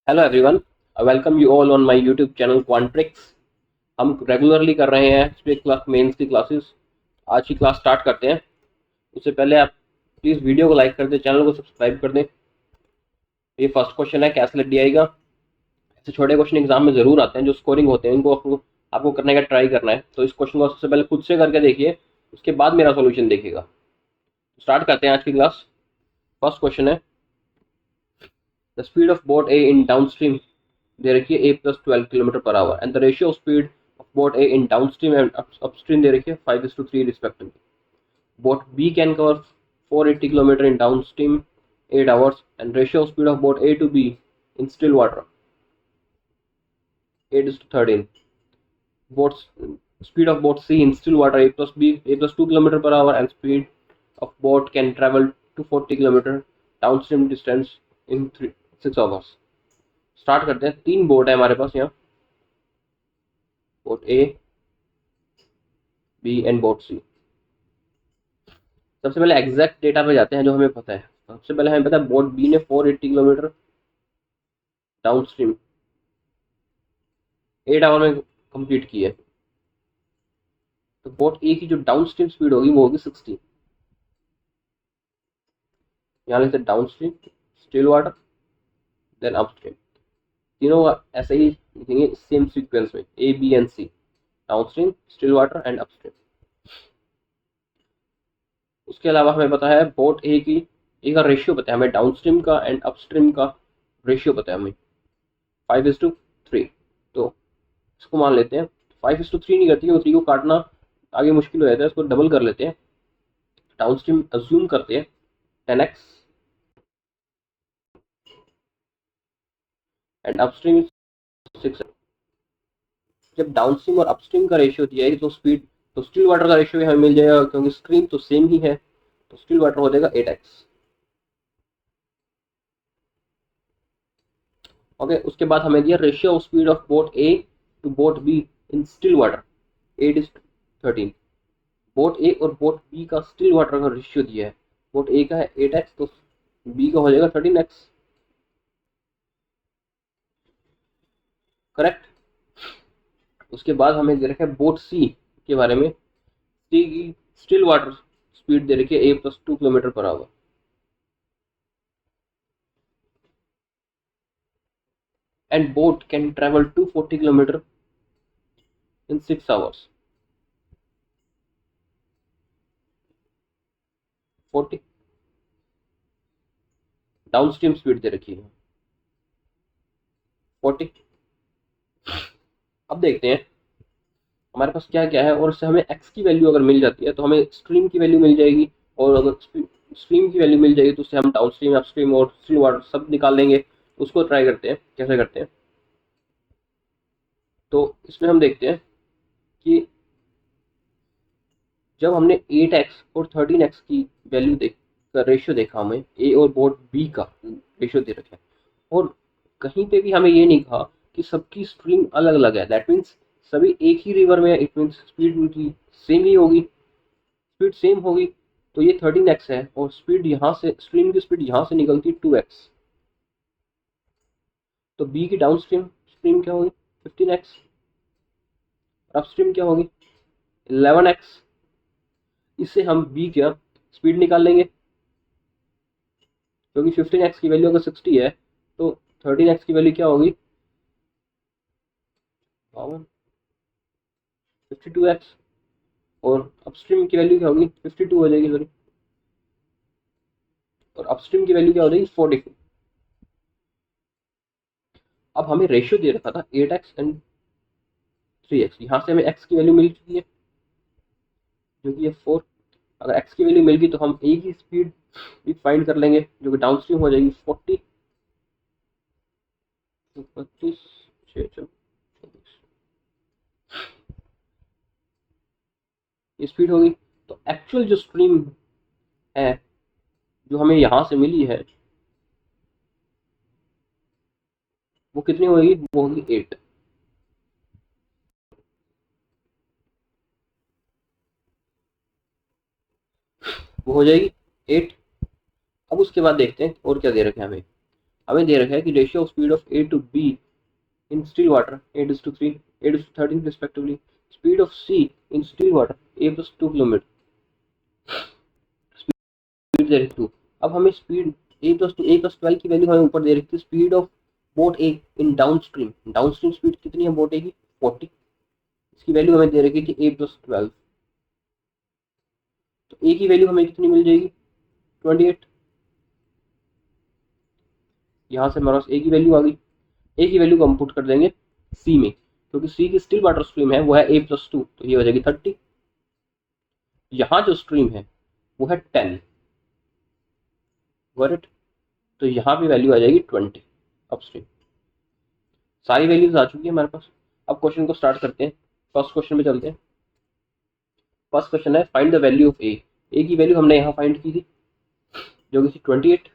Hello everyone, welcome you all on my YouTube channel Quantrix. हम regularly कर रहे हैं स्पेक क्लास मेंस की क्लासेस। आज की क्लास स्टार्ट करते हैं। उससे पहले आप प्लीज़ वीडियो को लाइक कर दें, चैनल को सब्सक्राइब कर दें। ये फर्स्ट क्वेश्चन है, कैसे लग आएगा। ऐसे छोटे क्वेश्चन एग्जाम में ज़रूर आते हैं जो स्कोरिंग होते हैं, इनको आपको करने का ट्राई करना है। तो इस क्वेश्चन को सबसे पहले खुद से करके देखिए, उसके बाद मेरा सोल्यूशन देखिएगा। स्टार्ट करते हैं आज की क्लास। फर्स्ट क्वेश्चन है, the speed of boat A in downstream, दे रखी है a plus 12 kilometre per hour, and the ratio of speed of boat A in downstream and upstream दे रखी है 5:3 respectively. Boat B can cover 480 kilometre in downstream 8 hours, and ratio of speed of boat A to B in still water 8:13. Boat speed of boat C in still water A plus 2 kilometer per hour, and speed of boat can travel to 40 kilometre downstream distance in 6 hours. Start करते हैं। तीन boat है हमारे पास यहाँ, boat A, B and boat C. सबसे पहले exact data पे जाते हैं जो हमें पता है। सबसे पहले हमें पता है बोट बी ने 480 किलोमीटर डाउन स्ट्रीम 8 आवर में कंप्लीट की है। तो बोट ए की जो डाउन स्ट्रीम स्पीड होगी वो होगी 60। यहाँ लेते downstream, still water, then upstream. तीनों का ऐसे ही लिखेंगे सेम सीक्वेंस में, A B and C, downstream, still water and upstream. उसके अलावा हमें पता है बोट ए का रेशियो पता है हमें, डाउन स्ट्रीम का एंड अप स्ट्रीम का रेशियो पता है हमें 5:3। तो इसको मान लेते हैं। 5:3 नहीं करती क्योंकि 3 को काटना आगे मुश्किल हो जाता है, इसको डबल कर लेते हैं। डाउन स्ट्रीम अज्यूम करते हैं 10x एंड अपस्ट्रीम 6। जब डाउन स्ट्रीम और अपस्ट्रीम का रेशियो दिया है तो स्पीड, तो स्टिल वाटर का रेशियो भी हमें मिल जाएगा क्योंकि स्ट्रीम तो सेम ही है। तो स्टिल वाटर हो जाएगा 8x। ओके, उसके बाद हमें दिया ratio of speed of boat A to boat B in still water 8:13। Boat A और बोट बी का स्टिल वाटर का रेशियो दिया है। बोट ए का है 8x, तो बी का हो जाएगा 13x। करेक्ट। उसके बाद हमें दे रखा है बोट सी के बारे में। सी की स्टिल वाटर स्पीड दे रखी है a+2 kilometre per hour, and boat can travel 240 kilometre in 6 hours. 40 downstream speed दे रखी है 40। अब देखते हैं हमारे पास क्या क्या है, और इससे हमें एक्स की वैल्यू अगर मिल जाती है तो हमें स्ट्रीम की वैल्यू मिल जाएगी, और अगर स्ट्रीम की वैल्यू मिल जाएगी तो उससे हम डाउन स्ट्रीम, अप स्ट्रीम और स्टिल वाटर सब निकाल लेंगे। उसको ट्राई करते हैं कैसे करते हैं। तो इसमें हम देखते हैं कि जब हमने 8x और 13x की वैल्यू देख का रेशियो देखा, हमें ए और बोट बी का रेशियो दे रखा है, और कहीं पे भी हमें ये नहीं कहा कि सबकी स्ट्रीम अलग अलग है। दैट मीन्स सभी एक ही रिवर में है, इट मीन्स स्पीड उनकी सेम ही होगी, स्पीड सेम होगी। तो ये 13x है, और स्पीड यहाँ से, स्ट्रीम की स्पीड यहाँ से निकलती है 2x। तो बी की डाउन स्ट्रीम स्ट्रीम क्या होगी 15x, और अप स्ट्रीम क्या होगी 11x। इससे हम बी का स्पीड निकाल लेंगे, क्योंकि 15x की वैल्यू अगर 60 है तो 13x की वैल्यू क्या होगी 52x, और अपस्ट्रीम की वैल्यू क्या होगी 52 हो जाएगी सॉरी, और अपस्ट्रीम की वैल्यू क्या हो जाएगी 44। अब हमें रेशियो दे रखा था 8x एंड 3x, यहाँ से हमें x की वैल्यू मिल चुकी है जो कि है 4। अगर x की वैल्यू मिल गई तो हम a की स्पीड भी फाइंड कर लेंगे जो कि डाउन स्ट्रीम हो जाएगी 40, 25, 6, 24 ये स्पीड होगी। तो एक्चुअल जो स्ट्रीम है जो हमें यहाँ से मिली है वो कितनी होगी, वो होगी 8। वो हो जाएगी 8। अब उसके बाद देखते हैं और क्या दे रखे हैं हमें। हमें दे रखा है कि ratio of speed of A to B in still water 8:3, 8:13 respectively, speed of C in still water a+2 kilometre, speed दे रखी 2। अब हमें स्पीड a+12 की वैल्यू हमें ऊपर दे रखी है, speed of boat A in downstream speed कितनी है बोट ए की 40, इसकी वैल्यू हमें दे रखी थी a+12, तो ए की वैल्यू हमें कितनी मिल जाएगी 28। यहाँ से हमारे पास ए की वैल्यू आ गई, ए की वैल्यू को हम पुट कर देंगे सी में, क्योंकि सी की स्टिल वाटर स्ट्रीम है वो है a+2, तो ये हो जाएगी 30। यहाँ जो स्ट्रीम है वो है 10, गॉट इट, तो यहाँ पे वैल्यू आ जाएगी 20 अपस्ट्रीम। सारी वैल्यूज आ चुकी है हमारे पास। अब क्वेश्चन को स्टार्ट करते हैं, फर्स्ट क्वेश्चन में चलते हैं। फर्स्ट क्वेश्चन है फाइंड द वैल्यू ऑफ ए। ए की वैल्यू हमने यहाँ फाइंड की थी जो कि थी 28।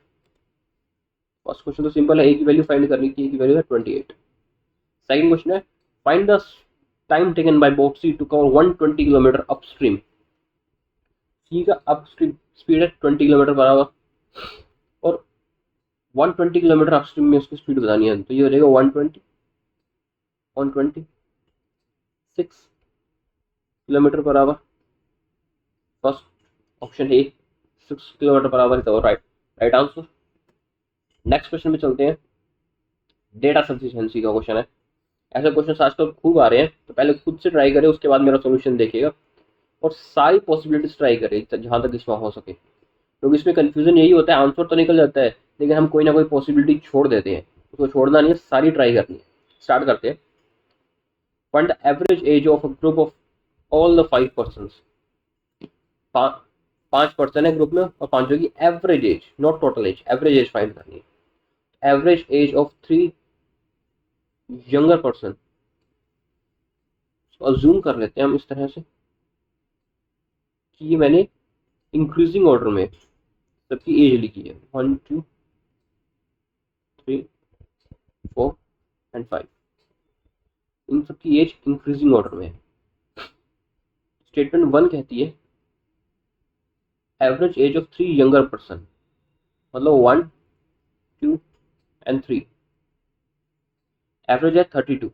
फर्स्ट क्वेश्चन तो सिंपल है, ए की वैल्यू फाइंड करनी थी, ए की वैल्यू है 28। सेकंड क्वेश्चन है find the time taken by boat C to cover 120 kilometre upstream. C का अपस्ट्रीम स्पीड है 20 किलोमीटर पर आवर और 120 किलोमीटर अपस्ट्रीम में उसकी स्पीड बतानी है, तो ये हो जाएगा 126 kilometre per our. First option A 6 kilometre per our है राइट आंसर। नेक्स्ट क्वेश्चन में चलते हैं, डेटा सफिशिएंसी का क्वेश्चन है। ऐसे क्वेश्चन आजकल खूब आ रहे हैं, तो पहले खुद से ट्राई करें, उसके बाद मेरा सोल्यूशन देखिएगा और सारी पॉसिबिलिटीज ट्राई करें जहां तक इसमें हो सके, क्योंकि इसमें कंफ्यूजन यही होता है, आंसर तो निकल जाता है लेकिन हम कोई ना कोई पॉसिबिलिटी छोड़ देते हैं, उसको छोड़ना नहीं है, सारी ट्राई करनी है। स्टार्ट करते हैं। Find the average age of a group of all the 5 person. 5 person है ग्रुप में और पांचों की average age, not total age, average age find करनी है। Average age of 3 younger person, assume कर लेते हैं हम इस तरह से कि ये मैंने इंक्रीजिंग ऑर्डर में सबकी एज लिखी है, 1 2 3 4 एंड 5, इन सबकी एज इंक्रीजिंग ऑर्डर में है। स्टेटमेंट 1 कहती है average age of 3 younger person, मतलब 1 2 एंड 3, एवरेज है 32,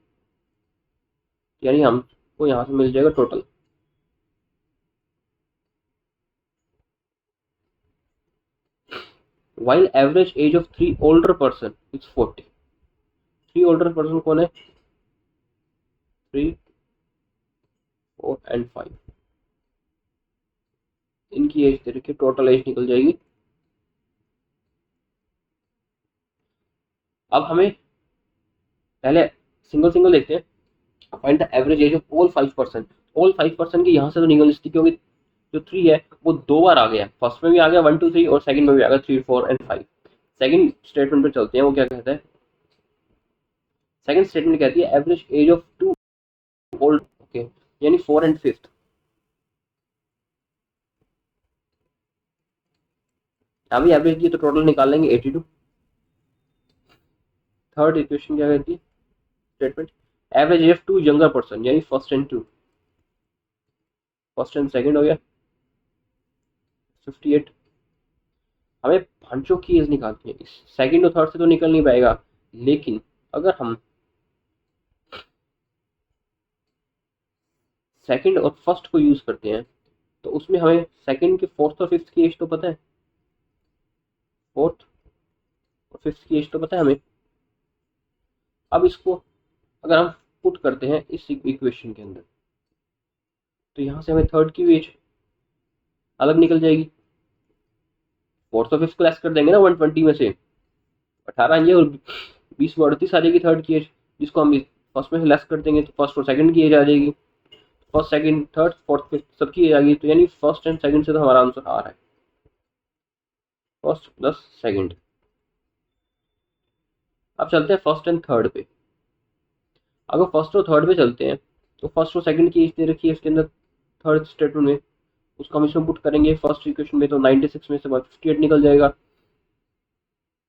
यानी हमको यहाँ से मिल जाएगा total while average age of 3 older person is 40। 3 older person कौन है 3 4 एंड 5, इनकी एज दे रखी, टोटल एज निकल जाएगी। अब हमें पहले सिंगल सिंगल देखते हैं। Find the average age of all 5 person. All 5 person की यहाँ से तो निकल सकती, क्योंकि जो 3 है वो 2 बार आ गया, फर्स्ट में भी आ गया 1 2 3 और सेकंड में भी आ गया 3 4 एंड 5। सेकंड स्टेटमेंट पे चलते हैं, वो क्या कहता है। सेकंड स्टेटमेंट कहती है average age of 2 old, okay, यानी 4 एंड 5। अभी एवरेज दिए तो टोटल निकाल लेंगे 82। थर्ड इक्वेशन क्या कहती है statement, average age of 2 younger person, यानी first and 2, first and second हो गया 58। हमें पांचों की एज निकालती है, सेकंड और थर्ड से तो निकल नहीं पाएगा, लेकिन अगर हम सेकंड और फर्स्ट को यूज करते हैं तो उसमें हमें सेकंड के फोर्थ और फिफ्थ की एज तो पता है, फोर्थ और फिफ्थ की एज तो पता है हमें। अब इसको अगर हम पुट करते हैं इस इक्वेशन के अंदर, तो यहाँ से हमें थर्ड की एज अलग निकल जाएगी, फोर्थ और फिफ्थ को लेस कर देंगे ना 120 में से, 18 आएंगे और 20 में 38 आ जाएगी थर्ड की एज, जिसको हम फर्स्ट में से लेस कर देंगे तो फर्स्ट और सेकंड की एज आ जाएगी, first second third fourth fifth सबकी एज आ गई, तो यानी फर्स्ट एंड सेकंड से तो हमारा आंसर आ रहा है, फर्स्ट प्लस सेकंड। अब चलते हैं फर्स्ट एंड थर्ड पे। अगर फर्स्ट और थर्ड पे चलते हैं तो फर्स्ट और सेकंड की एज दे रखी है इसके अंदर थर्ड स्टेटमेंट में, उसको हम इसमें पुट करेंगे फर्स्ट इक्वेशन में, तो 96 में से 58 निकल जाएगा,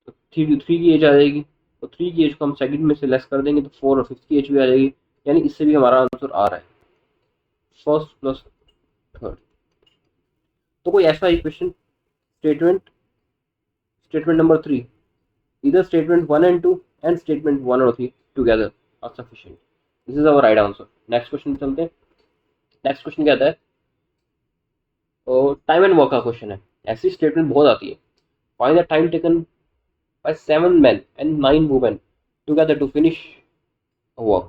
तो 3 की एज आ जाएगी, और 3 की एज को हम सेकंड में से लेस कर देंगे तो 4 और 5 की एज भी आ जाएगी, यानी इससे भी हमारा आंसर आ रहा है फर्स्ट प्लस थर्ड। तो कोई ऐसा equation statement number 3 Either statement 1 and 2 and statement 1 or 3 together are sufficient. This is our right answer. Next question चलते हैं. नेक्स्ट क्वेश्चन क्या आता है, टाइम एंड वर्क का क्वेश्चन है. ऐसी स्टेटमेंट बहुत आती है. Find the time taken bye 7 men and 9 women together to finish a work.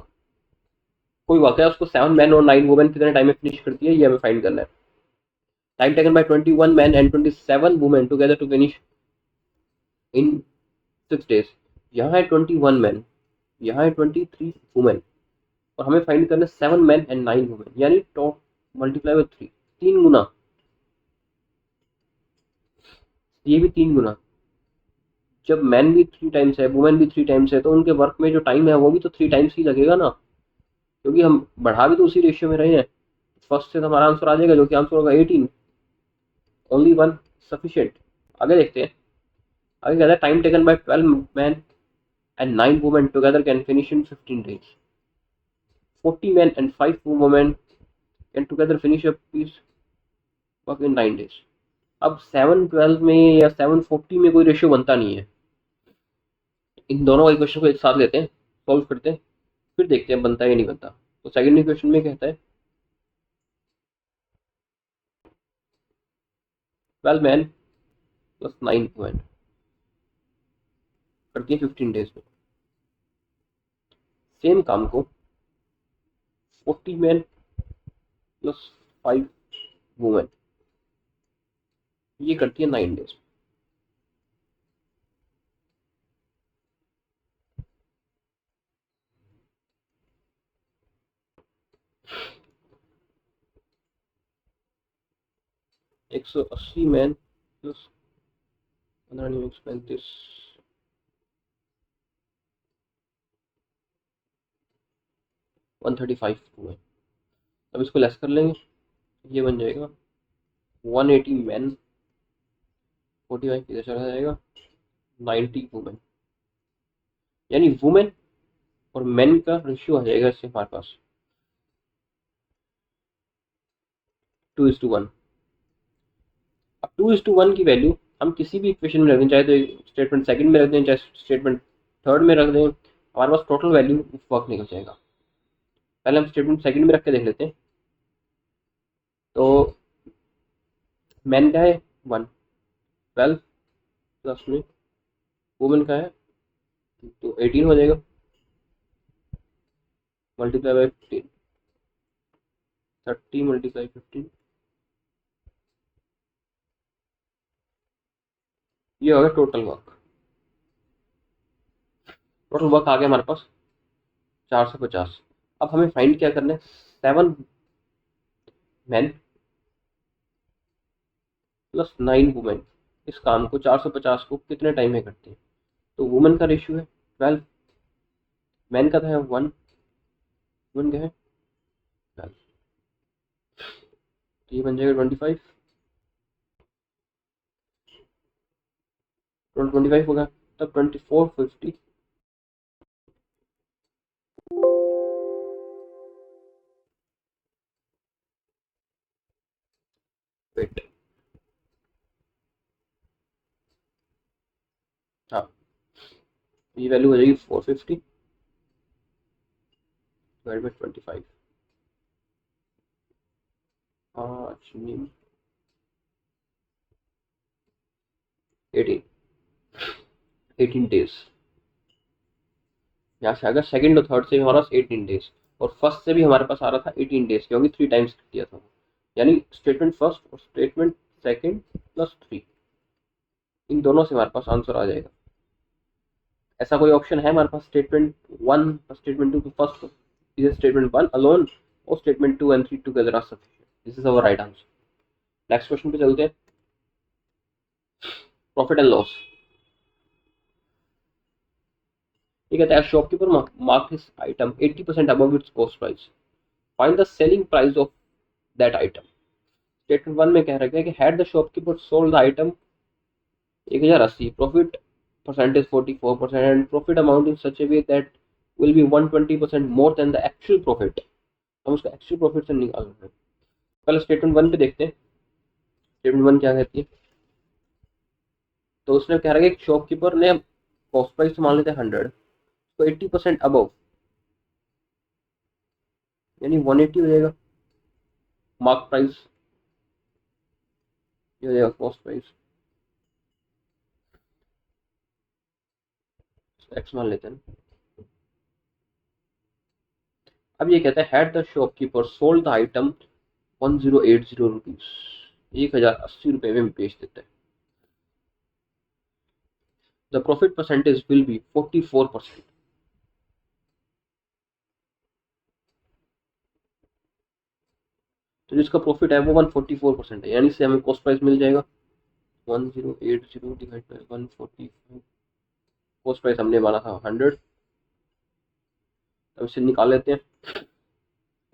कोई वर्क है, उसको 7 men और 9 women कितने टाइम में फिनिश करती है, ये हमें फाइंड करना है. Time taken bye 21 men and 27 women together to finish in 6 days. यहाँ है 21 men, यहाँ है 23 women, और हमें फाइंड करना है 7 men and 9 women, यानी टॉप मल्टीप्लाई बाय 3, 3 गुना, ये भी 3 गुना. जब मैन भी 3 टाइम्स है, वुमेन भी 3 टाइम्स है, तो उनके वर्क में जो टाइम है वो भी तो 3 टाइम्स ही लगेगा ना, क्योंकि हम बढ़ा भी तो उसी रेशियो में रहे हैं. फर्स्ट से तो हमारा आंसर आ जाएगा, जो कि आंसर होगा 18. Only one sufficient. आगे देखते हैं. आगे कहता है time taken bye 12 man and 9 women together can finish in 15 days. 40 men and 5 women can together finish a piece work in 9 days. अब 7-12 में या 7-40 में कोई रेशियो बनता नहीं है. इन दोनों इक्वेशन को एक साथ लेते हैं, सॉल्व करते हैं, फिर देखते हैं बनता है या नहीं बनता. तो सेकंड इक्वेशन में कहता है 12 मैन प्लस 9 वुमेन करती है 15 डेज में. सेम काम को 40 मैन प्लस 5 वुमेन ये करती है 9 डेज. एक 180 मैन प्लस 35 135 वुमेन. अब इसको लेस कर लेंगे, ये बन जाएगा 180 मैन, 45 इधर चला जाएगा, 90 वुमेन. यानी वुमेन और मेन का रेशियो आ जाएगा इससे हमारे पास 2:1. अब 2:1 की वैल्यू हम किसी भी इक्वेशन में रख दें, चाहे तो स्टेटमेंट सेकंड में रख दें, चाहे स्टेटमेंट थर्ड में रख दें, हमारे पास टोटल वैल्यू वर्क निकल जाएगा. पहले हम स्टेटमेंट सेकंड में रख के देख लेते हैं. तो मैन का है 1, 12 प्लस में वुमेन का है तो 18 हो जाएगा, मल्टीप्लाई बाय 15, 30 मल्टीप्लाई 15, ये होगा टोटल वर्क. टोटल वर्क आ गया हमारे पास 450. अब हमें फाइंड क्या करना है, 7 मैन प्लस 9 वुमेन इस काम को 450 को कितने टाइम में करते हैं. तो वुमेन का रेशियो है 12, मैन का है 1, वुमेन का है 12, तो ये बन जाएगा 25. 25 होगा तब 2450 वेट. हाँ, ये वैल्यू हो जाएगी 450 डिवाइड बाई 25. 18 डेज. यहाँ से अगर सेकंड और थर्ड से भी हमारे पास 18 डेज, और फर्स्ट से भी हमारे पास आ रहा था 18 डेज, क्योंकि 3 टाइम्स किया था. यानी स्टेटमेंट फर्स्ट और स्टेटमेंट सेकंड प्लस 3, इन दोनों से हमारे पास आंसर आ जाएगा. ऐसा कोई ऑप्शन है हमारे पास स्टेटमेंट 1 और statement 2 first is statement 1 alone और statement 2 and 3 together are sufficient. This is our right answer. Next question पे चलते हैं. Profit and loss. ये कहता है shopkeeper mark his item 80% above its cost price. Find the selling price of that item. Statement 1 में कह रखा है कि had the shopkeeper sold the item 1080, profit percentage 44% and profit amount in such a way that will be 120% more than the actual profit. हम उसका actual profit से निकाल रहे हैं. पहले स्टेटमेंट 1 पे देखते हैं. स्टेटमेंट 1 क्या कहती है. तो उसने कह रहा है कि शॉपकीपर ने कॉस्ट प्राइस तो मान लेते हैं 100, तो 80% अबव यानी 180 हो जाएगा मार्क प्राइस, ये हो जाएगा कॉस्ट प्राइस, एक्स मान लेते हैं। अब ये कहता है had the shopkeeper sold the item 1080 rupees, 1080 रुपये में बेच देते हैं। The profit percentage will be 44%। तो जिसका प्रॉफिट है वो 144% है, यानी से हमें कॉस्ट प्राइस मिल जाएगा 1080 डिवाइड बाई 145। कॉस्ट प्राइस हमने माना था 100, अब इसे निकाल लेते हैं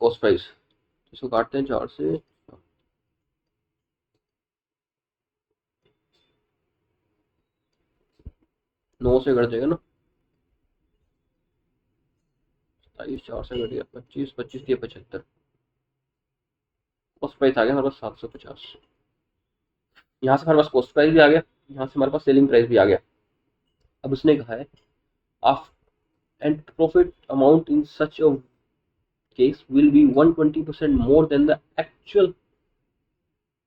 कॉस्ट प्राइस। इसको काटते हैं 4 से, 9 से कट जाएगा ना, 27, 4 से कट गया 25, 25 दिया 75, कॉस्ट प्राइस आ गया हमारे पास 750। यहाँ से हमारे पास कॉस्ट प्राइस भी आ गया, यहाँ से हमारे पास सेलिंग प्राइस भी आ गया। अब उसने कहा है of and profit amount in such a case will be 120% more than the actual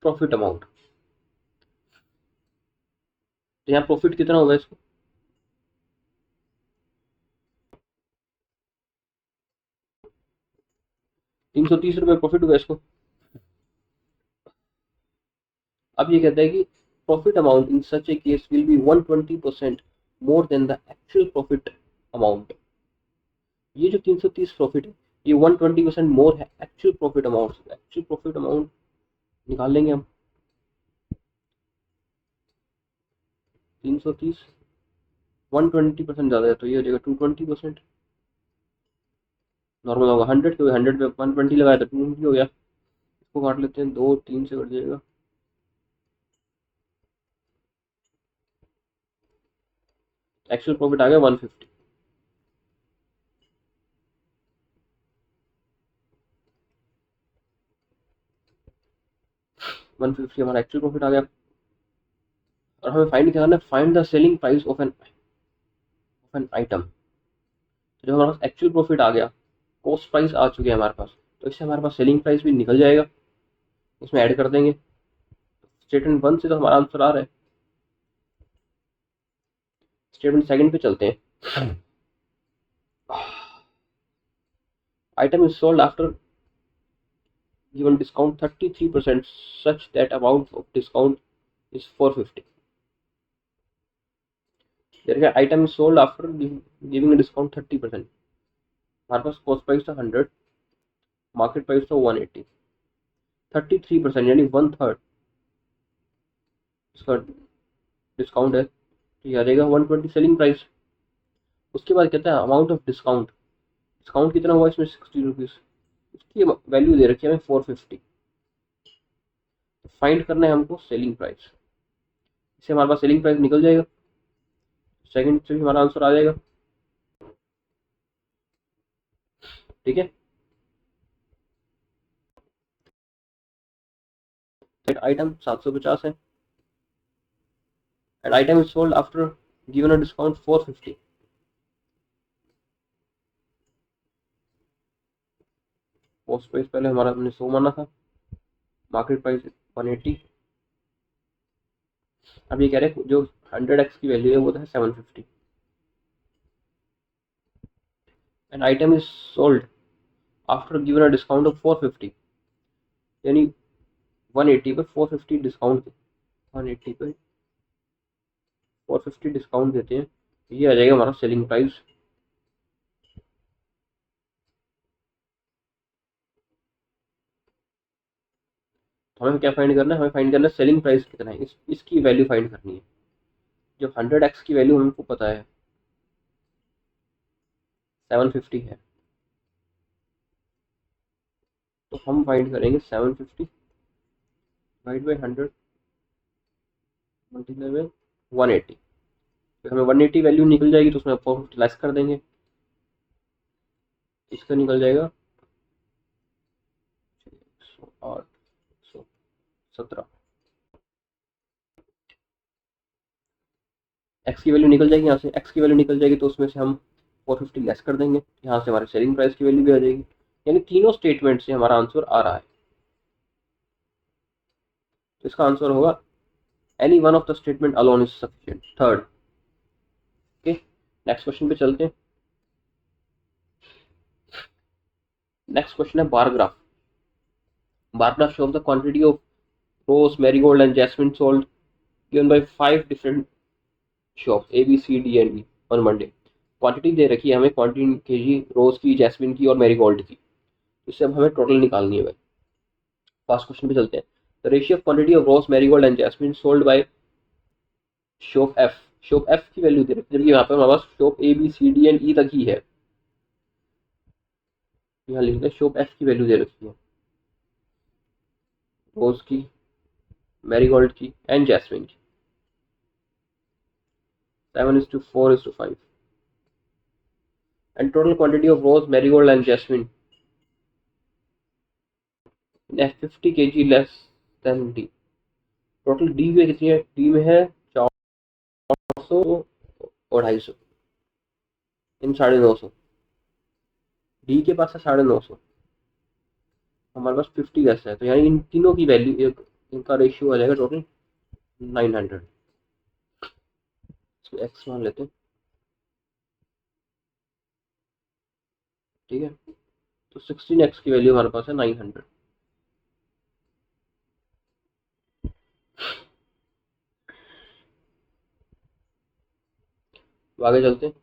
profit amount. तो यहाँ प्रॉफिट कितना होगा इसको, 330 रुपये प्रॉफिट होगा इसको। अब ये कहता है कि profit amount in such A case will be 120% more than the actual profit amount. ये जो 330 प्रॉफिट है ये 120% मोर है actual profit amount. Actual profit amount निकाल लेंगे हम, 330 120% ज़्यादा है तो ये हो जाएगा 220%। नॉर्मल होगा 100, क्योंकि 100 पे 120 लगाया था 220 हो गया। इसको काट लेते हैं, 2 3 से कट जाएगा, एक्चुअल प्रॉफिट आ गया 150। 150 हमारा एक्चुअल प्रॉफिट आ गया। और हमें फाइंड क्या करना है, find the selling price of an item. तो जब हमारे पास एक्चुअल प्रॉफिट आ गया, कॉस्ट प्राइस आ चुकी है हमारे पास, तो इससे हमारे पास सेलिंग प्राइस भी निकल जाएगा, उसमें ऐड कर देंगे। स्टेटमेंट 1 से तो हमारा आंसर आ रहा है। स्टेटमेंट सेकंड पे चलते हैं। Item is sold after given discount 33% such that amount of discount is 450. Therefore, item is sold after giving a discount 30%. हमारे पास कॉस्ट प्राइस था 100, मार्केट प्राइस था 180, 33% यानी 1/3 इसका डिस्काउंट है, तो ये आ जाएगा 120 सेलिंग प्राइस। उसके बाद कहता है अमाउंट ऑफ डिस्काउंट, डिस्काउंट कितना हुआ इसमें 60 रुपीज़, इसकी वैल्यू दे रखी है हमें 450। फाइंड करना है हमको सेलिंग प्राइस, इससे हमारे पास सेलिंग प्राइस निकल जाएगा, सेकंड से भी हमारा आंसर आ जाएगा। ठीक है, आइटम 750 है and item is sold after given a discount 450। Cost price पहले हमारा हमने 100 माना था, मार्केट प्राइस 180। अब ये कह रहे हैं जो 100x की वैल्यू है वो है 750 and item is sold after given a discount of 450, यानी 180 पे 450 डिस्काउंट, 180 पे 450 डिस्काउंट देते हैं, ये आ जाएगा हमारा सेलिंग प्राइस। तो हमें क्या फाइंड करना है, हमें फाइंड करना है सेलिंग प्राइस कितना है, इसकी वैल्यू फाइंड करनी है। जो 100x की वैल्यू हमको पता है 750 है, तो हम फाइंड करेंगे 750 डिवाइड बाई 100 मल्टीप्लाई बाई 180। तो हमें 180 वैल्यू निकल जाएगी, तो उसमें 450 लेस कर देंगे, इसका निकल जाएगा 817। एक्स की वैल्यू निकल जाएगी, यहाँ से एक्स की वैल्यू निकल जाएगी तो उसमें से हम 450 लेस कर देंगे, यहाँ से हमारे सेलिंग प्राइस की वैल्यू भी आ जाएगी। यानी तीनों स्टेटमेंट से हमारा आंसर आ रहा है। तो इसका आंसर होगा any one of the statement alone is sufficient, third. Okay, next question पे चलते हैं। नेक्स्ट क्वेश्चन है bar graph. Bar graph shows the quantity of rose marigold and jasmine sold given by 5 different shop A B C D and B on Monday. Quantity दे रखी है हमें, quantity KG रोज की, jasmine की और marigold की। इससे अब हमें टोटल निकालनी है भाई। फर्स्ट क्वेश्चन पे चलते हैं। The ratio of quantity of rose marigold and jasmine sold by shop F. Shop F की वैल्यू दे रखी है, जबकि यहाँ पे हमारे पास shop A B C D and E तक ही है। यहाँ लिखते हैं शॉप एफ की वैल्यू दे रखी है रोज की, मैरीगोल्ड की एंड जैस्मिन की। 7:4:5 and total quantity of rose, marigold and jasmine in a 50 kg less than D। Total D में कितनी है? डी में है 400 और 250, इन 950। डी के पास है 950, हमारे पास 50 ऐसा है, तो यानी इन तीनों की वैल्यू, इनका रेशियो आ जाएगा टोटल 900। इसमें एक्स मान लेते हैं, ठीक है। तो 16x की वैल्यू हमारे पास है 900। तो आगे चलते हैं।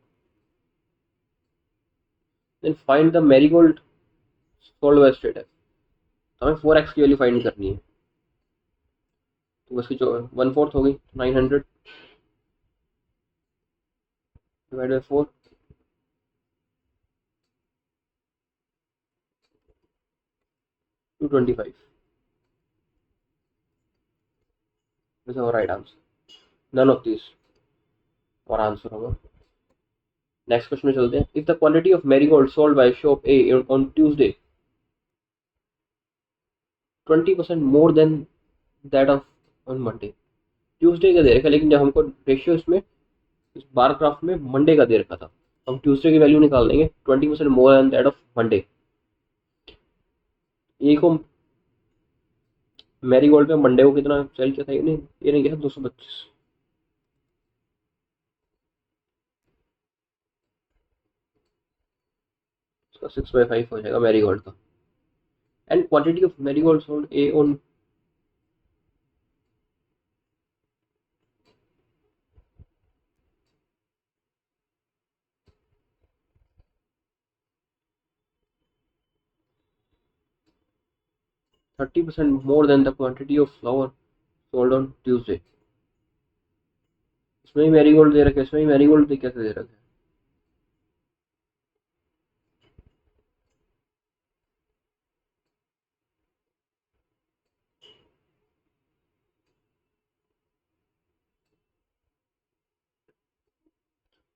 Then find the marigold sold by state है। तो हमें 4x की वैल्यू फाइंड करनी है, तो उसकी जो 1/4 होगी 900 divide by 4, 225। This is our right answer, none of this और आंसर होगा। नेक्स्ट क्वेश्चन में चलते हैं। If the quantity of marigold sold by shop A on Tuesday 20% more than that of on Monday. Tuesday का दे रखा है, लेकिन जब हमको रेशियो इसमें इस बार ग्राफ में मंडे का दे रखा था, हम ट्यूसडे की वैल्यू निकाल देंगे 20% more than that of Monday. A को मैरीगोल्ड पे मंडे को कितना सेल किया था, ये नहीं किया था 225। इसका 6/5 हो जाएगा मैरीगोल्ड का। And quantity of marigold sold A on 30% more than the quantity of flower sold on Tuesday। इसमें ही मैरीगोल्ड दे रखे, इसमें ही मैरीगोल्ड दे कैसे दे रखे?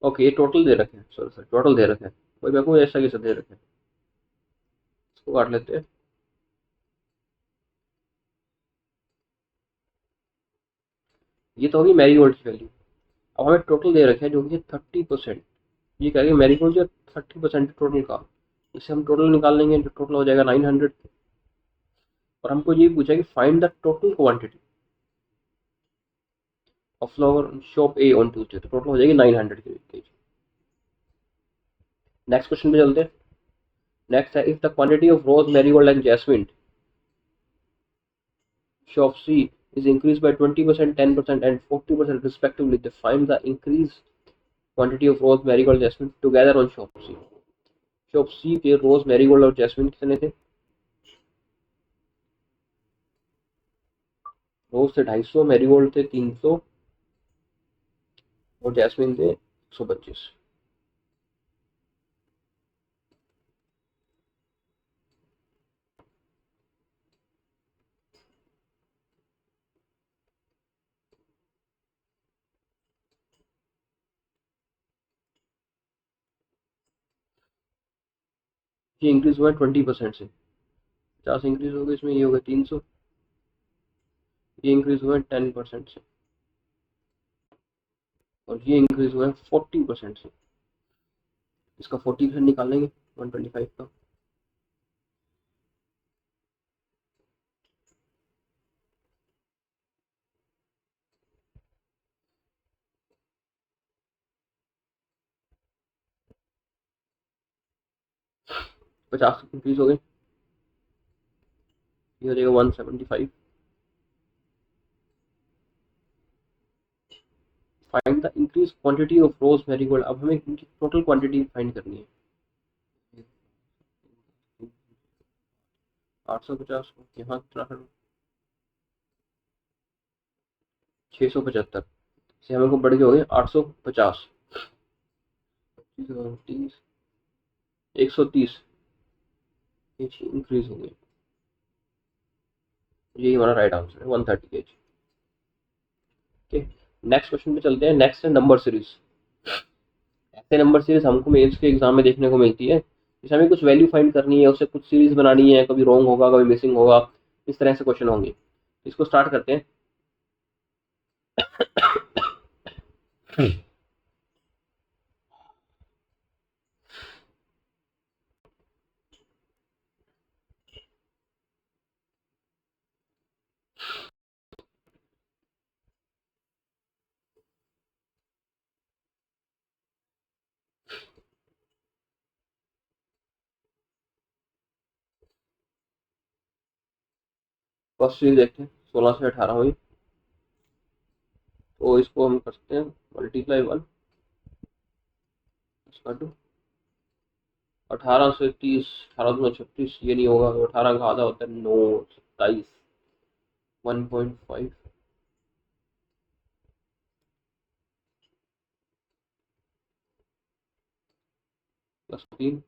ओके, ये टोटल दे रखे हैं, सॉरी सर, टोटल दे रखे हैं। कोई मैं को ऐसा कैसे दे रखे हैं, इसको काट लेते हैं। ये तो होगी मैरीगोल्ड की वैल्यू। अब हमें टोटल दे रखे हैं जो कि 30%। ये कह रहे हैं मैरीगोल्ड जो 30% टोटल का, इससे हम टोटल निकाल लेंगे तो टोटल हो जाएगा 900। और हमको ये पूछा कि find the total quantity of flower shop A on Tuesday, तो टोटल हो जाएगी 900 के। नेक्स्ट क्वेश्चन पे चलते हैं। नेक्स्ट है, if the quantity of rose, marigold and jasmine shop C is increased by 20%, 10% and 40% respectively, they find the increased quantity of rose, marigold, jasmine together on shop C। Shop C के rose, marigold और jasmine कितने थे? रोज थे 250, marigold थे 300 और jasmine थे 125। ये increase हुआ है 20% से, 50 इंक्रीज हो गया इसमें, ये हो गया 300। ये इंक्रीज हुआ है 10% से। और ये इंक्रीज हुआ है 40% से। इसका 40% निकालेंगे 125 का। पचास इंक्रीज हो गए, ये हो जाएगा 175। Find the increase quantity of rose marigold. अब हमें इनकी टोटल क्वांटिटी फाइंड करनी है। 850 यहाँ कितना करूँ, 675 से हमें को बढ़ के हो गए 850, 30, 130 इंक्रीज हो गई। यही हमारा राइट आंसर है 130 केजी। ओके, नेक्स्ट क्वेश्चन पे चलते हैं। नेक्स्ट है नंबर सीरीज। ऐसे नंबर सीरीज हमको मेंस के एग्जाम में देखने को मिलती है। जैसे हमें कुछ वैल्यू फाइंड करनी है, उससे कुछ सीरीज बनानी है, कभी रॉन्ग होगा कभी मिसिंग होगा, इस तरह से क्वेश्चन होंगे। इसको स्टार्ट करते हैं। फर्स्ट सीरीज देखते हैं, 16 से 18 हुई। तो इसको हम करते हैं मल्टीप्लाई 1 इसका 2, 18 से 30, 18 2 36, ये नहीं होगा। तो 18 का आधा होता है 9, 27, 1.5 प्लस 3,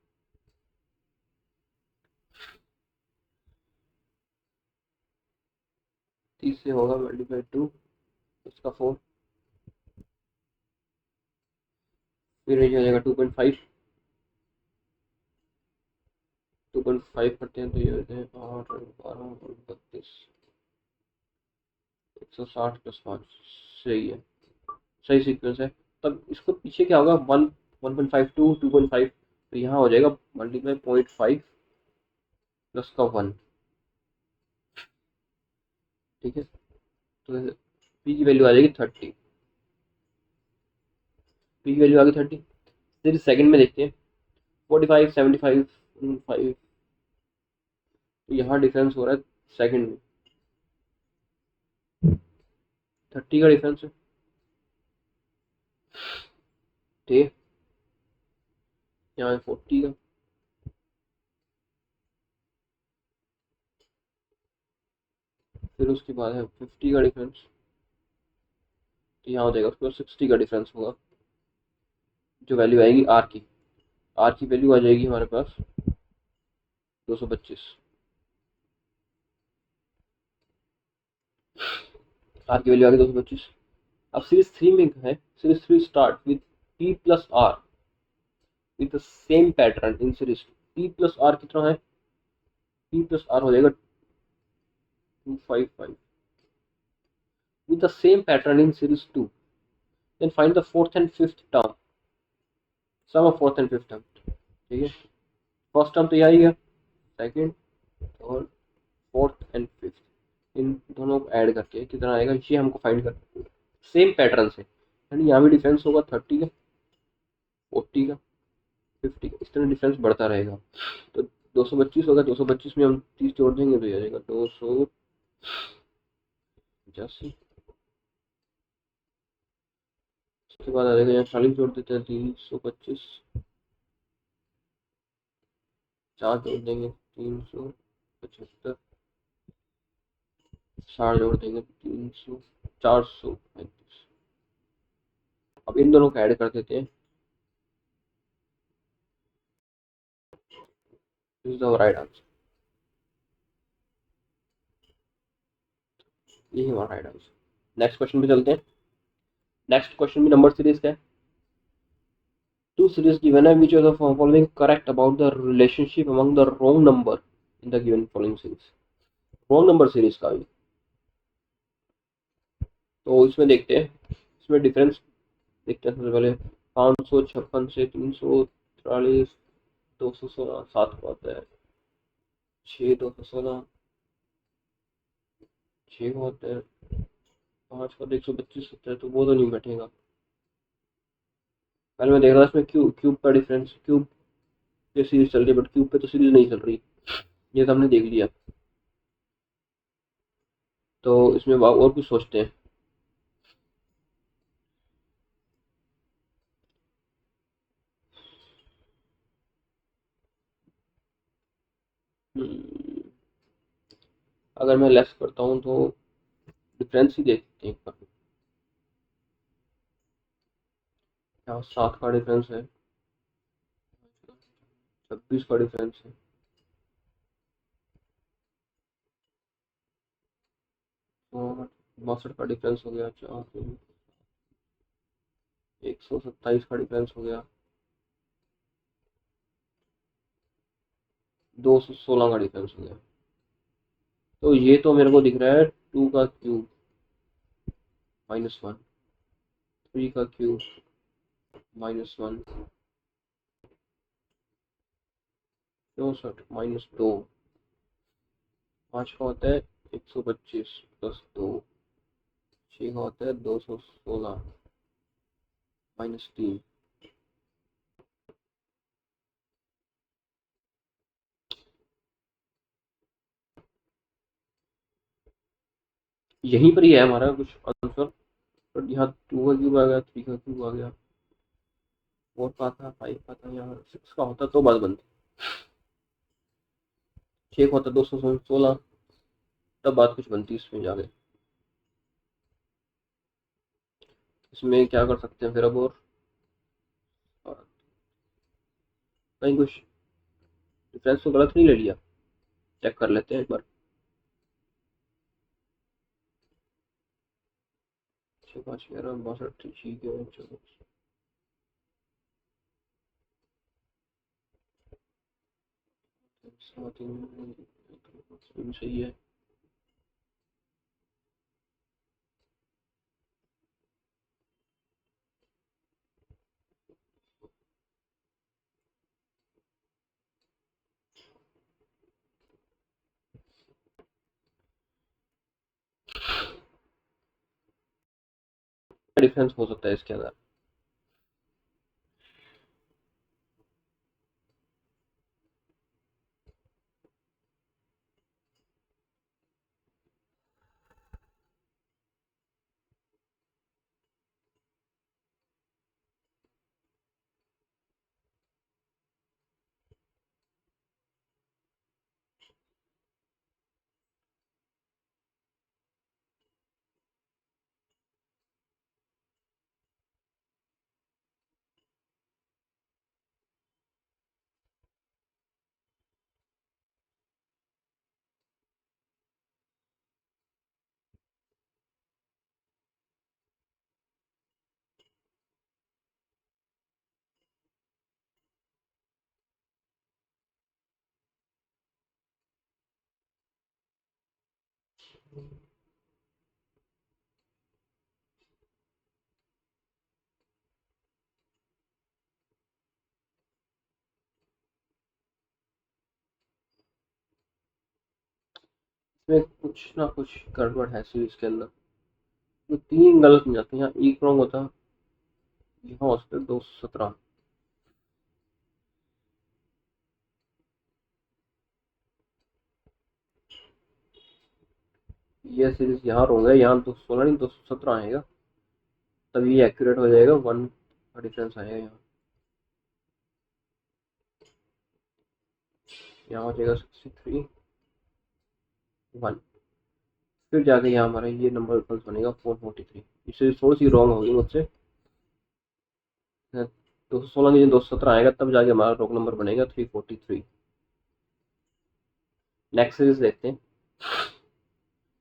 30 से होगा मल्टीप्लाई 2 इसका 4, फिर ये हो जाएगा 2.5, 2.5 करते हैं तो ये होते हैं 8 और 12 और 32, 160 प्लस 5। सही है, सही सीक्वेंस है। तब इसको पीछे क्या होगा, 1.5 टू 2.5, तो यहाँ हो जाएगा मल्टीप्लाई 0.5 प्लस का 1। ठीक है, तो पी की वैल्यू आ जाएगी 30। पी की वैल्यू आ गई 30। फिर सेकंड में देखते हैं 45, 75, 5। तो यहाँ डिफरेंस हो रहा है सेकंड में 30 का डिफरेंस है। ठीक है, यहाँ है 40 का, फिर उसके बाद है 50 का डिफरेंस। तो यहाँ हो जाएगा उसके बाद 60 का डिफरेंस होगा। जो वैल्यू आएगी आर की, आर की वैल्यू आ जाएगी हमारे पास 225। आर की वैल्यू आ गई 225। अब सीरीज 3 में है, series 3 start with P plus R with the same pattern in series. P plus R कितना है, पी प्लस आर हो जाएगा 255 with the same pattern in series 2, then find the fourth and fifth term, sum of fourth and fifth term। ठीक है, first term तो यही है, second, third, fourth and fifth, इन दोनों को ऐड करके कितना आएगा ये हमको फाइंड करना है सेम पैटर्न से। यानी यहाँ भी डिफरेंस होगा 30 का, 40 का, 50 का, इस तरह डिफरेंस बढ़ता रहेगा। तो 225 होगा, 225 में हम 30 जोड़ देंगे तो ये आ जाएगा 285। उसके बाद आ जाएगा यहाँ 40 जोड़ देते हैं 325, 4 जोड़ देंगे 375, 60 जोड़ देंगे 300, 435। अब इन दोनों को ऐड कर देते हैं। This is our right answer, यही हमारा राइट आंसर। नेक्स्ट क्वेश्चन पे चलते हैं। नेक्स्ट क्वेश्चन भी नंबर सीरीज का है। टू सीरीज गिवन है, which of the following correct about the relationship among the wrong number in the given following series। wrong number series का भी, तो इसमें देखते हैं। इसमें डिफरेंस देखते हैं सबसे पहले 556 से 343, 216, 7 को आता है 6, 216, 6 को आता है 5 का 125 होता है, तो वो तो नहीं बैठेगा। पहले मैं देख रहा था इसमें क्यूब क्यूब का डिफरेंस, क्यूब पे सीरीज चल रही है बट क्यूब पे तो सीरीज नहीं चल रही, ये तो हमने देख लिया। तो इसमें और कुछ सोचते हैं। हम्म, अगर मैं लेस करता हूँ तो डिफरेंस ही देखते हैं एक बार। यहाँ 7 का डिफरेंस है, 26 का डिफरेंस है, और 62 का डिफरेंस हो गया, 4, 127 का डिफरेंस हो गया, 216 का डिफरेंस हो गया। तो ये तो मेरे को दिख रहा है 2 का क्यूब -1, 3 का क्यूब -1, 64 -2, 5 का होता है 125 +2, 6 का होता है 216 -3। यहीं पर ही है हमारा कुछ आंसर, बट यहाँ 2 का क्यूब आ गया, 3 का क्यूब आ गया, 4 का था, 5 का था, यहाँ 6 का होता तो बात बनती, 6 का होता 216, तब बात कुछ बनती इसमें जाके। इसमें क्या कर सकते हैं फिर अब, और कहीं कुछ डिफरेंस तो गलत नहीं ले लिया, चेक कर लेते हैं एक बार। 6, 5, 11, 62, ठीक है, चलो। सही है। डिफरेंस हो सकता है इसके अंदर। इसमें कुछ ना कुछ गड़बड़ है सीरीज के अंदर, तो 3 गलत नहीं जाते, यहाँ एक रॉन्ग होता, यहाँ हो सकता है 217। ये सीरीज यहाँ रॉन्ग है, यहाँ 216 नहीं 217 आएगा, तभी ये एक्यूरेट हो जाएगा, 1 का डिफरेंस आएगा यहाँ। यहाँ हो जाएगा 63, 1, फिर जाके यहाँ हमारा ये नंबर पल्स बनेगा 443। इससे थोड़ी सी रॉन्ग होगी मुझसे, 216 की 217 आएगा, तब जाके हमारा रोक नंबर बनेगा 343। नेक्स्ट सीरीज देखते हैं।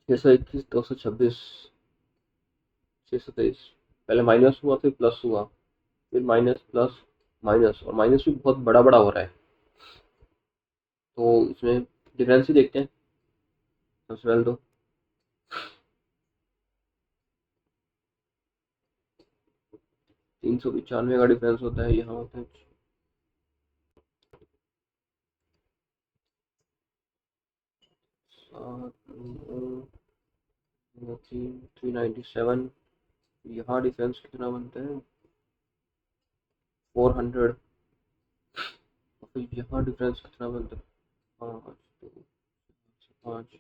621, 226, 623, पहले माइनस हुआ फिर प्लस हुआ, फिर माइनस प्लस माइनस, और माइनस भी बहुत बड़ा बड़ा हो रहा है, तो इसमें डिफरेंस ही देखते हैं सबसे पहले तो। 395 का डिफरेंस होता है, यहाँ होता है 397। यहाँ डिफरेंस कितना बनता है 400। और फिर यहाँ डिफरेंस कितना बनता है 5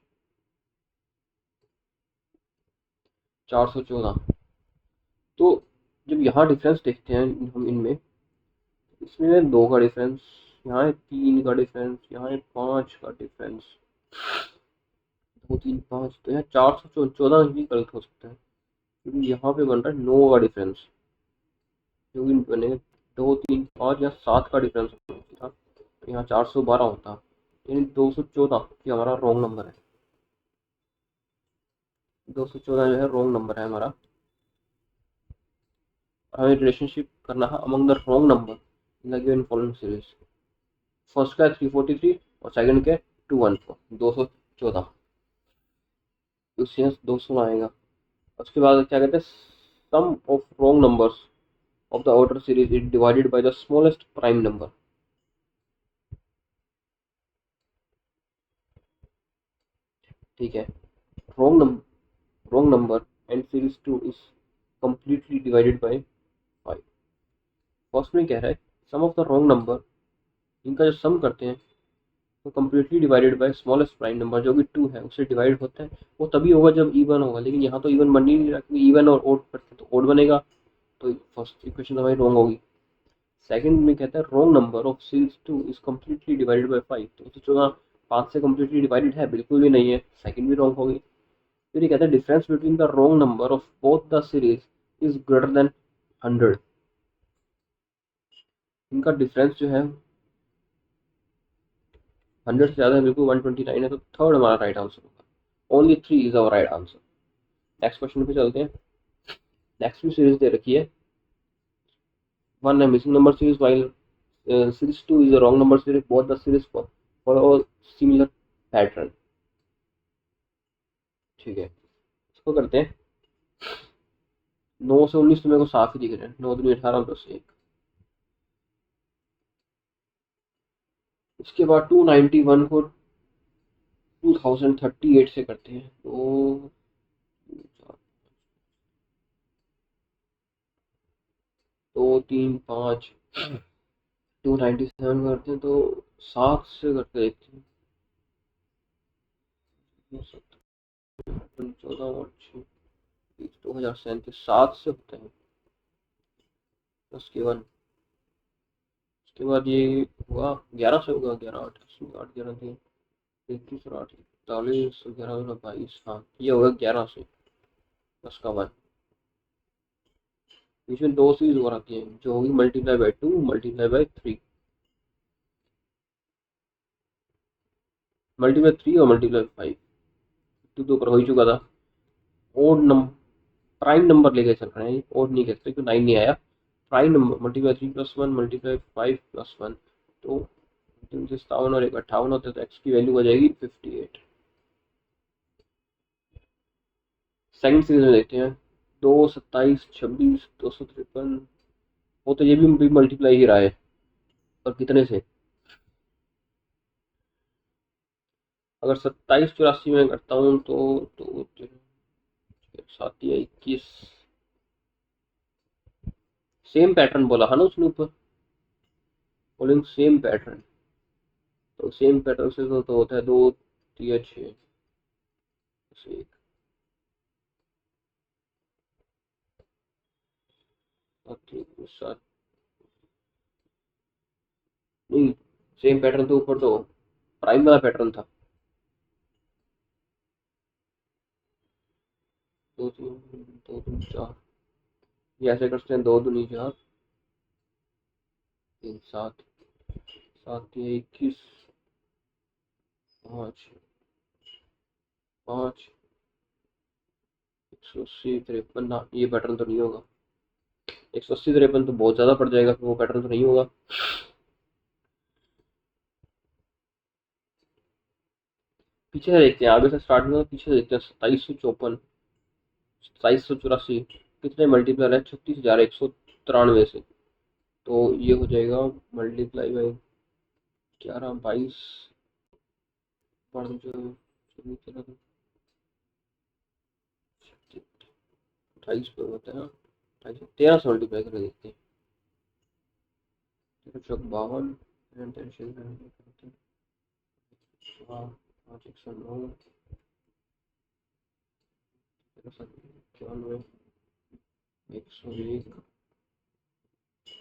414। तो जब यहाँ डिफरेंस देखते हैं हम इनमें, इसमें है 2 का डिफरेंस, यहाँ है 3 का डिफरेंस, यहाँ है 5 का डिफरेंस, 2 3 5, तो यहाँ 414 भी गलत हो सकता है क्योंकि यहाँ पे बन रहा है 9 का डिफरेंस, जो भी बने 2 3 5 या 7 का डिफरेंस था, तो यहाँ 412 होता, यानी 214 ये हमारा रॉन्ग नंबर है। 214 जो है रॉन्ग नंबर है हमारा। हमें रिलेशनशिप करना है among the wrong number in the given following series. First का है 343 और सेकंड के 214, 214, उससे 216 आएगा। उसके बाद क्या कहते हैं, sum of wrong numbers of the order series is divided by the smallest prime number. ठीक है, wrong number and series 2 is completely divided by 5। First में कह रहा है सम ऑफ द रॉन्ग नंबर, इनका जो सम करते हैं तो completely divided by smallest prime number जो कि 2 है उससे डिवाइड होता है। वो तभी होगा जब इवन होगा, लेकिन यहाँ तो इवन बन ही नहीं रहा क्योंकि इवन और ओड करते तो ओड बनेगा, तो फर्स्ट इक्वेशन हमारी रॉन्ग होगी। सेकंड में कहता है wrong number of series 2 is completely divided by 5, तो 5 से कम्प्लीटली डिवाइडेड है बिल्कुल भी नहीं है, सेकंड भी रॉन्ग होगी। फिर ये कहता है difference between the wrong number of both the series is greater than 100। इनका डिफरेंस जो है 100 से ज़्यादा है, बिल्कुल 129 है, तो थर्ड हमारा राइट आंसर होगा। Only 3 is our right answer. Next question पे चलते हैं। नेक्स्ट भी सीरीज दे रखी है, वन है missing number series while series 2 is a wrong number series, both the series follow similar pattern. ठीक है, इसको करते हैं। 9 से 19 तो मेरे को साफ ही दिख रहे हैं, 9 दूनी 18 प्लस 1। इसके बाद 291 को 2038 से करते हैं, तो 2 3 5 297 करते हैं, तो 7 से करके देखते हैं। 14 और 2037 7 से होता है। उसके बाद ये हुआ 11 से होगा, 11 8 8 11 3 21 और 8 41 11 22, हाँ ये होगा 11 से 10 का 1। बीच में 2 सीरीज और आती है जो होगी multiply by 2 multiply by 3, multiply 3 और मल्टीप्लाई 5। 2 तो ऊपर हो ही चुका था। ओड नंबर प्राइम नंबर लेके चल रहे हैं, ओड नहीं कहते क्योंकि 9 नहीं आया। Prime number multiply 3 plus 1 multiply 5 plus 1, तो 57 और 1 58 होते तो एक्स की वैल्यू हो जाएगी 58। सेकंड सीरीज में देखते हैं 2 27 26 253, वो तो ये भी मल्टीप्लाई ही रहा है, और कितने से, अगर 27 84 में करता हूँ तो 7 या 21, सेम पैटर्न बोला है ना उसने ऊपर, बोलेंगे सेम पैटर्न, तो सेम पैटर्न से तो होता है 2 3 6 1 7 नहीं, सेम पैटर्न तो ऊपर तो प्राइम वाला पैटर्न था। 2 3 4, ये ऐसे करते हैं 2 दूनी 4 3 7 7 या 21 5 5 180 53, ना ये पैटर्न तो नहीं होगा। 180 53 तो बहुत ज़्यादा पड़ जाएगा, फिर वो पैटर्न तो नहीं होगा। पीछे से देखते हैं, आगे से स्टार्ट में पीछे से देखते हैं। 2754 2784 कितने मल्टीप्लाई है, 36,100 93 से। तो ये हो जाएगा मल्टीप्लाई बाई 11, 22, 28 पे होता है ना, 13 से मल्टीप्लाई करके देखते हैं। 52, 5, 109, 101,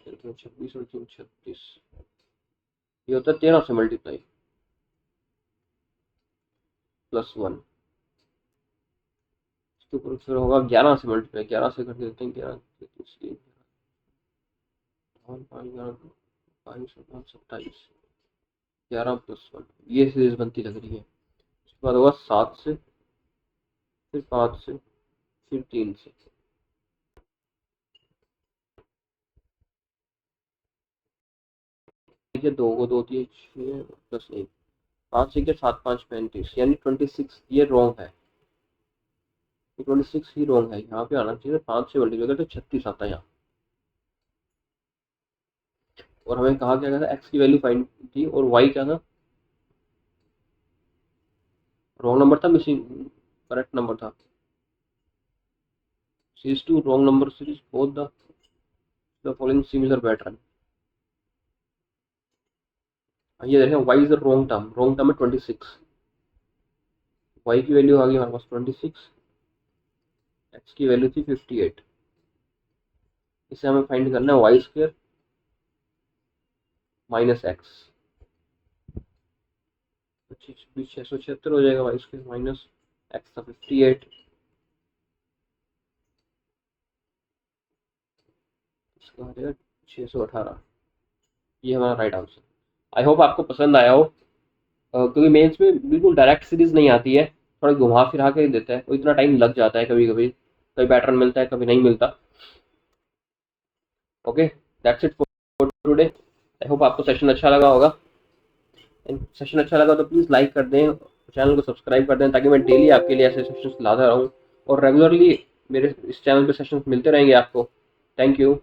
26 और 36, ये होता है 13 से मल्टीप्लाई +1। इसके ऊपर फिर होगा 11 से मल्टीप्लाई, 11 से करके देते हैं, 11, 27, 11 +1, ये सीरीज बनती लग रही है। उसके बाद होगा 7 से, फिर 5 से, फिर 3 से। ठीक है, 2 को 2 दिए 6 +1, 5 से 7, 5, 35, यानी 26। ये रॉन्ग है, 26 ही रॉन्ग है। यहाँ पे आना चाहिए 5 से मल्टीप्लाई तो 36 आता है यहाँ। और हमें कहा क्या था, एक्स की वैल्यू फाइंड थी और वाई क्या था, रॉन्ग नंबर था, मिसिंग करेक्ट नंबर था। Series 2 wrong number series both the following similar pattern. ये देखें, y is the wrong term है 26। y की वैल्यू आ गई हमारे पास 26, x की वैल्यू थी 58। इसे हमें फाइंड करना है y² - x, 676 हो जाएगा। y² - x था 58, इसका आ जाएगा 618। ये हमारा राइट आंसर। आई होप आपको पसंद आया हो, क्योंकि मेंस में बिल्कुल डायरेक्ट सीरीज नहीं आती है, थोड़ा घुमा फिरा के देता है, तो इतना टाइम लग जाता है कभी कभी, कभी पैटर्न मिलता है कभी नहीं मिलता। Okay, that's it for today. I hope आपको सेशन अच्छा लगा होगा। सेशन अच्छा लगा तो प्लीज़ लाइक कर दें, चैनल को सब्सक्राइब कर दें, ताकि मैं डेली आपके लिए ऐसे सेशंस लाता रहूँ और रेगुलरली मेरे इस चैनल पे सेशंस मिलते रहेंगे आपको। Thank you.